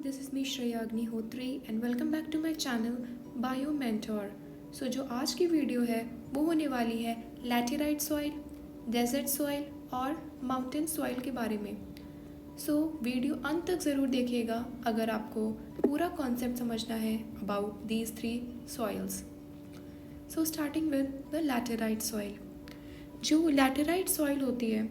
this is me Shreya Agnihotri and welcome back to my channel Bio Mentor. So जो आज की video है वो होने वाली है लैटेराइट सॉइल, डेजर्ट सॉइल और माउंटेन सॉइल के बारे में. सो वीडियो अंत तक ज़रूर देखिएगा अगर आपको पूरा कॉन्सेप्ट समझना है about these three soils. So starting with the laterite soil. जो लैटेराइट सॉइल होती है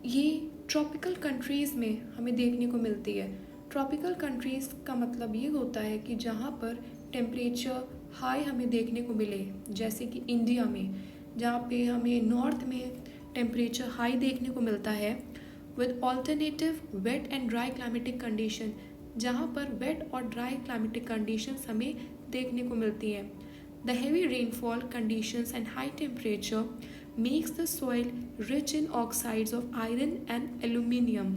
ये ट्रॉपिकल कंट्रीज़ में हमें देखने को मिलती है. ट्रॉपिकल कंट्रीज़ का मतलब ये होता है कि जहाँ पर टेम्परेचर हाई हमें देखने को मिले, जैसे कि इंडिया में जहाँ पे हमें नॉर्थ में टेम्परेचर हाई देखने को मिलता है with alternative wet and dry climatic condition, जहाँ पर वेट और ड्राई क्लाइमेटिक कंडीशंस हमें देखने को मिलती हैं. The heavy rainfall conditions and high temperature makes the soil rich in oxides of iron and aluminium.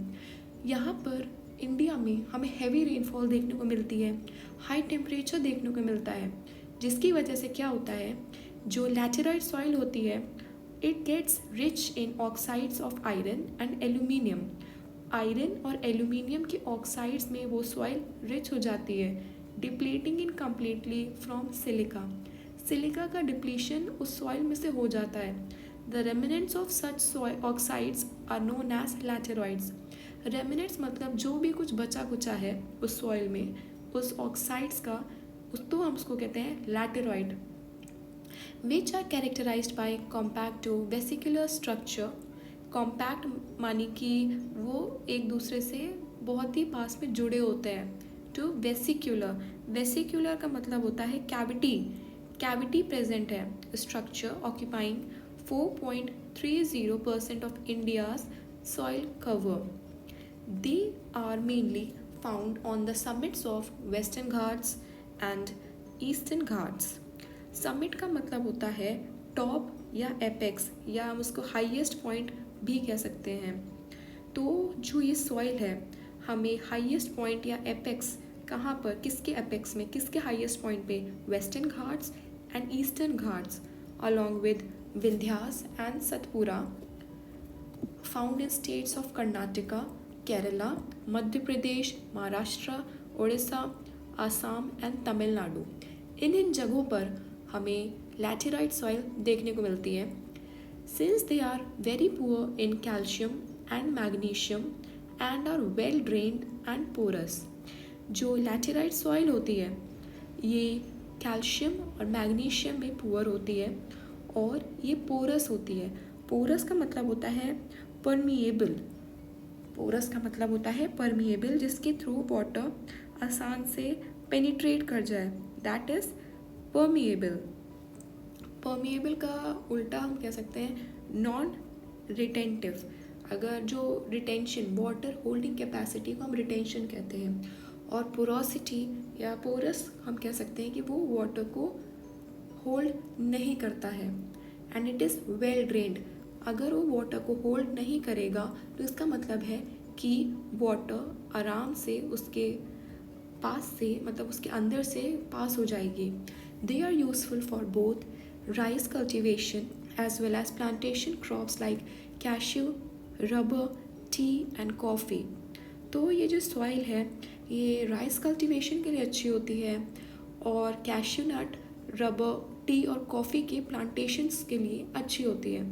यहाँ पर इंडिया में हमें हैवी रेनफॉल देखने को मिलती है, हाई टेम्परेचर देखने को मिलता है, जिसकी वजह से क्या होता है, जो लैटेराइट सॉइल होती है it gets rich in oxides of iron and aluminium. Iron और एल्यूमिनियम के ऑक्साइड्स में वो सॉइल रिच हो जाती है, depleting in completely from silica. Silica का डिप्लीशन उस सॉइल में से हो जाता है. The remnants of such oxides are known as laterites. Remnants मतलब जो भी कुछ बचा कुचा है उस सॉइल में, उस ऑक्साइड्स का, उस तो हम उसको कहते हैं laterite. Which are characterised by compact to vesicular structure. Compact मानी कि वो एक दूसरे से बहुत ही पास में जुड़े होते हैं. टू वेसिकुलर, वेसिकुलर का मतलब होता है कैविटी. कैविटी प्रेजेंट है. Structure occupying 4.30% of India's soil cover. They are mainly found on the summits of Western Ghats and Eastern Ghats. Summit का मतलब होता है टॉप या एपेक्स, या हम उसको हाईएस्ट पॉइंट भी कह सकते हैं. तो जो ये सॉइल है हमें हाईएस्ट पॉइंट या एपेक्स कहाँ पर, किसके एपेक्स में, किसके हाईएस्ट पॉइंट पे, western Ghats and eastern Ghats along with Vindhyas and Satpura, found in states of Karnataka, Kerala, Madhya Pradesh, Maharashtra, Odisha, Assam and Tamil Nadu. इन जगहों पर हमें लैटेराइट सॉइल देखने को मिलती है. Since they are very poor in calcium and magnesium and are well drained and porous. जो laterite soil होती है ये कैल्शियम और मैग्नीशियम में पुअर होती है और ये पोरस होती है. पोरस का मतलब होता है परमिएबल. पोरस का मतलब होता है परमिएबल, जिसके थ्रू वाटर आसान से पेनिट्रेट कर जाए, दैट इज़ परमिएबल. परमिएबल का उल्टा हम कह सकते हैं नॉन रिटेंटिव. अगर जो रिटेंशन, वाटर होल्डिंग कैपेसिटी को हम रिटेंशन कहते हैं, और पोरोसिटी या पोरस हम कह सकते हैं कि वो वाटर को होल्ड नहीं करता है. And it is well drained. अगर वो वाटर को होल्ड नहीं करेगा तो इसका मतलब है कि वाटर आराम से उसके पास से, मतलब उसके अंदर से पास हो जाएगी. They are useful for both rice cultivation as well as plantation crops like cashew, rubber, tea and coffee. तो ये जो सॉइल है ये राइस कल्टीवेशन के लिए अच्छी होती है और कैश्यू नट, रबर, टी और कॉफ़ी के प्लांटेशंस के लिए अच्छी होती है.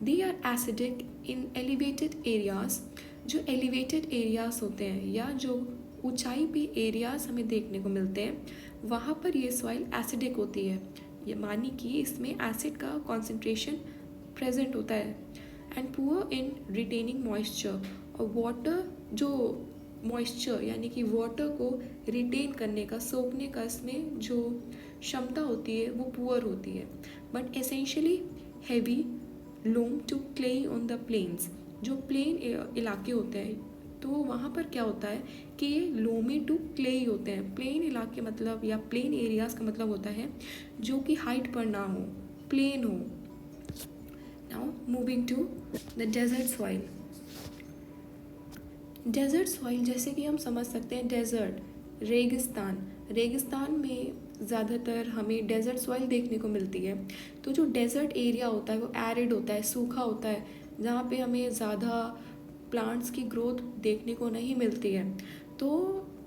They are acidic in elevated areas. जो एलिवेटेड एरियाज़ होते हैं या जो ऊंचाई पे एरियाज़ हमें देखने को मिलते हैं वहाँ पर ये सॉइल एसिडिक होती है. ये मानी कि इसमें एसिड का कॉन्सेंट्रेशन प्रेजेंट होता है. And poor in retaining moisture. और वाटर जो मॉइस्चर यानी कि वाटर को रिटेन करने का, सोखने का इसमें जो क्षमता होती है वो पुअर होती है. But essentially heavy loam to clay on the plains. जो प्लेन इलाके होते हैं तो वहाँ पर क्या होता है कि ये लोमी टू क्ले ही होते हैं. प्लेन इलाके मतलब या प्लेन एरियाज़ का मतलब होता है जो कि हाइट पर ना हो, प्लेन हो. Now moving to the desert soil. Desert soil जैसे कि हम समझ सकते हैं डेजर्ट, रेगिस्तान. रेगिस्तान में ज़्यादातर हमें डेजर्ट सॉइल देखने को मिलती है. तो जो डेजर्ट एरिया होता है वो एरिड होता है, सूखा होता है, जहाँ पे हमें ज़्यादा प्लांट्स की ग्रोथ देखने को नहीं मिलती है. तो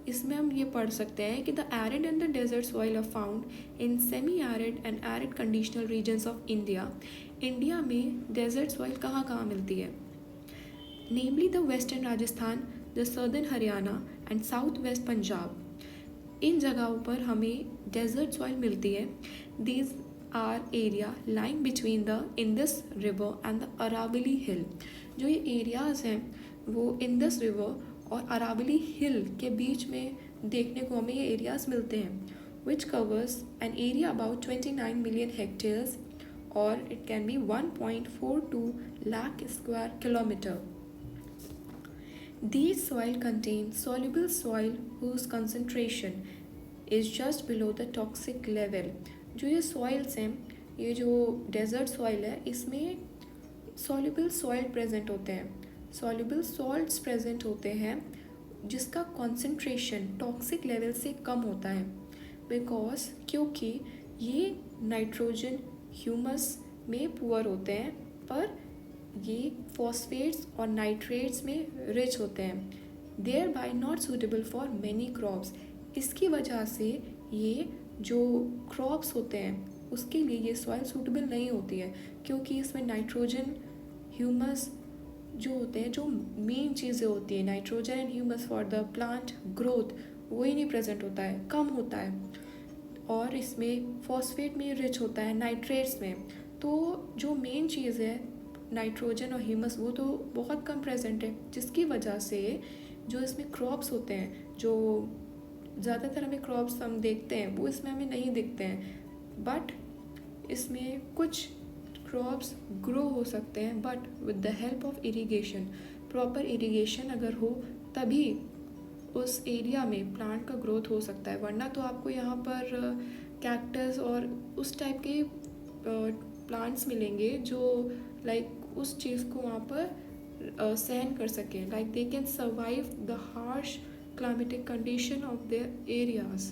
इसमें हम ये पढ़ सकते हैं कि the arid and the desert soil are found in semi arid and arid conditional regions of India. India में डेजर्ट सॉइल कहाँ कहाँ मिलती है? Namely the western Rajasthan, the southern Haryana and south west Punjab. इन जगहों पर हमें डेजर्ट सॉइल मिलती है। These are area lying between the Indus river and the Aravalli hill. जो ये एरियाज़ हैं वो इंडस रिवर और अरावली हिल के बीच में देखने को हमें ये एरियाज़ मिलते हैं, which covers an area about 29 million hectares और it can be 1.42 lakh square kilometre. These soil contain soluble soil whose concentration is just below the toxic level। जो ये सॉइल्स हैं, ये जो डेजर्ट सॉइल है, इसमें soluble soil प्रेजेंट होते हैं, soluble salts प्रेजेंट होते हैं जिसका कॉन्सेंट्रेशन टॉक्सिक लेवल से कम होता है। बिकॉज क्योंकि ये नाइट्रोजन ह्यूमस में पुअर होते हैं, पर ये फॉस्फेट्स और नाइट्रेट्स में रिच होते हैं, thereby not suitable for many crops. इसकी वजह से ये जो क्रॉप्स होते हैं उसके लिए ये सॉइल सूटेबल नहीं होती है, क्योंकि इसमें नाइट्रोजन ह्यूमस जो होते हैं, जो मेन चीज़ें होती हैं nitrogen and humus for the plant growth, वही नहीं प्रेजेंट होता है, कम होता है। और इसमें फॉस्फेट में रिच होता है, नाइट्रेट्स में। तो जो मेन चीज़ है नाइट्रोजन और ह्यूमस वो तो बहुत कम प्रेजेंट है, जिसकी वजह से जो इसमें क्रॉप्स होते हैं, जो ज़्यादातर हमें क्रॉप्स हम देखते हैं वो इसमें हमें नहीं दिखते हैं, बट इसमें कुछ क्रॉप्स ग्रो हो सकते हैं, but with the help of irrigation. Proper irrigation अगर हो तभी उस एरिया में प्लांट का ग्रोथ हो सकता है, वरना तो आपको यहाँ पर कैक्टस और उस टाइप के प्लांट्स मिलेंगे जो लाइक उस चीज़ को वहाँ पर सहन कर सकें, like they can survive the harsh climatic condition of their areas.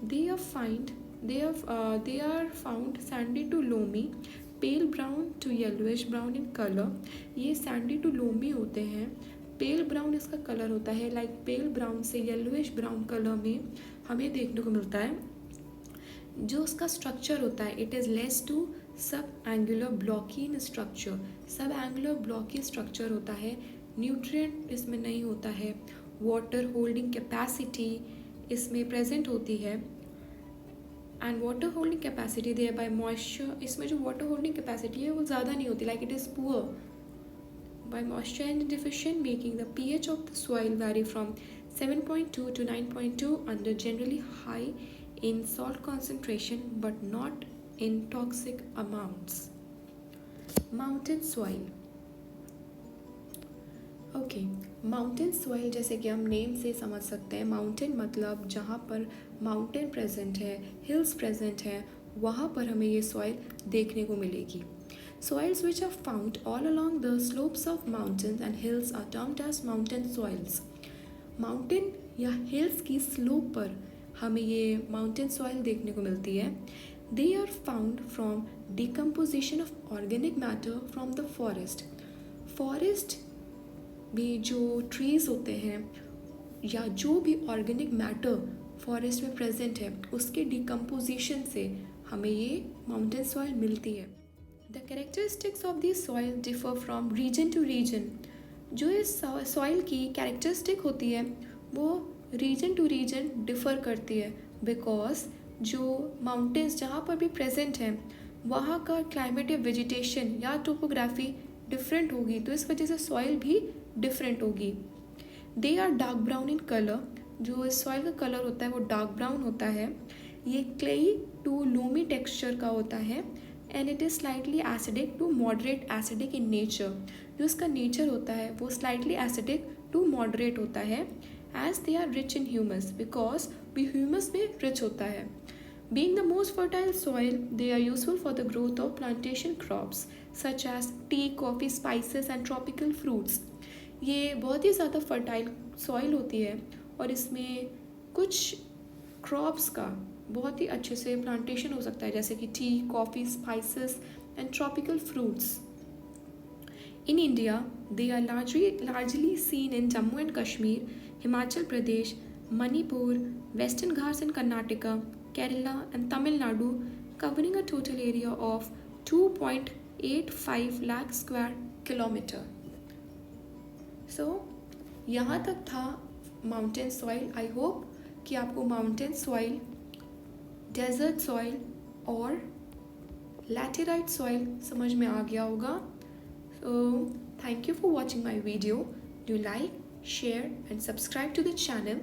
They are found sandy to loamy, pale brown to yellowish brown in color। ये sandy to loamy होते हैं, pale brown इसका कलर होता है, like pale brown से yellowish brown colour में हमें देखने को मिलता है। जो उसका स्ट्रक्चर होता है, it is less to sub angular blocky in structure. Sub angular blocky structure होता है, न्यूट्रिएंट इसमें नहीं होता है, वाटर होल्डिंग कैपेसिटी इसमें प्रेजेंट होती है, and water holding capacity thereby moisture. इसमें जो वाटर होल्डिंग कैपेसिटी है वो ज़्यादा नहीं होती, like it is poor by moisture and deficient, making the pH of the soil vary from 7.2 to 9.2 under generally high in salt concentration but not in toxic amounts। Mountain soil। Okay, mountain soil जैसे कि हम name से समझ सकते हैं, mountain मतलब जहाँ पर माउंटेन प्रेजेंट है, हिल्स प्रेजेंट हैं, वहाँ पर हमें ये सॉइल देखने को मिलेगी। Soils which are found all along the slopes of mountains and hills are termed as mountain soils. Mountain या हिल्स की स्लोप पर हमें ये माउंटेन सॉइल देखने को मिलती है। They are found from decomposition of organic matter from the forest. Forest में जो ट्रीज़ होते हैं या जो भी ऑर्गेनिक मैटर फॉरेस्ट में प्रेजेंट है, उसके डिकम्पोजिशन से हमें ये माउंटेन सॉइल मिलती है। The characteristics of this soil differ from region to region. जो इस सॉइल की कैरेक्टरिस्टिक होती है वो रीजन टू रीजन डिफ़र करती है, बिकॉज जो माउंटेन्स जहाँ पर भी प्रेजेंट हैं वहाँ का क्लाइमेट या वेजिटेशन या टोपोग्राफी डिफरेंट होगी, तो इस वजह से सॉइल भी डिफरेंट होगी। They are dark brown in colour. जो इस सॉइल का कलर होता है वो डार्क ब्राउन होता है। ये क्लेई टू लूमी टेक्सचर का होता है, and it is slightly acidic to moderate acidic in nature. जो इसका नेचर होता है वो स्लाइटली एसिडिक टू मॉडरेट होता है, as they are rich in humus, because भी ह्यूमस में रिच होता है। Being the most fertile soil, they are useful for the growth of plantation crops such as tea, coffee, spices and tropical fruits। ये बहुत ही ज़्यादा fertile soil होती है और इसमें कुछ क्रॉप्स का बहुत ही अच्छे से प्लांटेशन हो सकता है, जैसे कि T, coffee, spices and tropical fruits. In India, they are largely seen in Jammu and Kashmir, Himachal Pradesh, Manipur, Western Ghats in Karnataka, Kerala, and Tamil Nadu, covering a total area of 2.85 lakh square kilometer. So, यहाँ तक था mountain soil. I hope कि आपको mountain soil, desert soil और laterite soil समझ में आ गया होगा. So, thank you for watching my video. Do like, share and subscribe to the channel.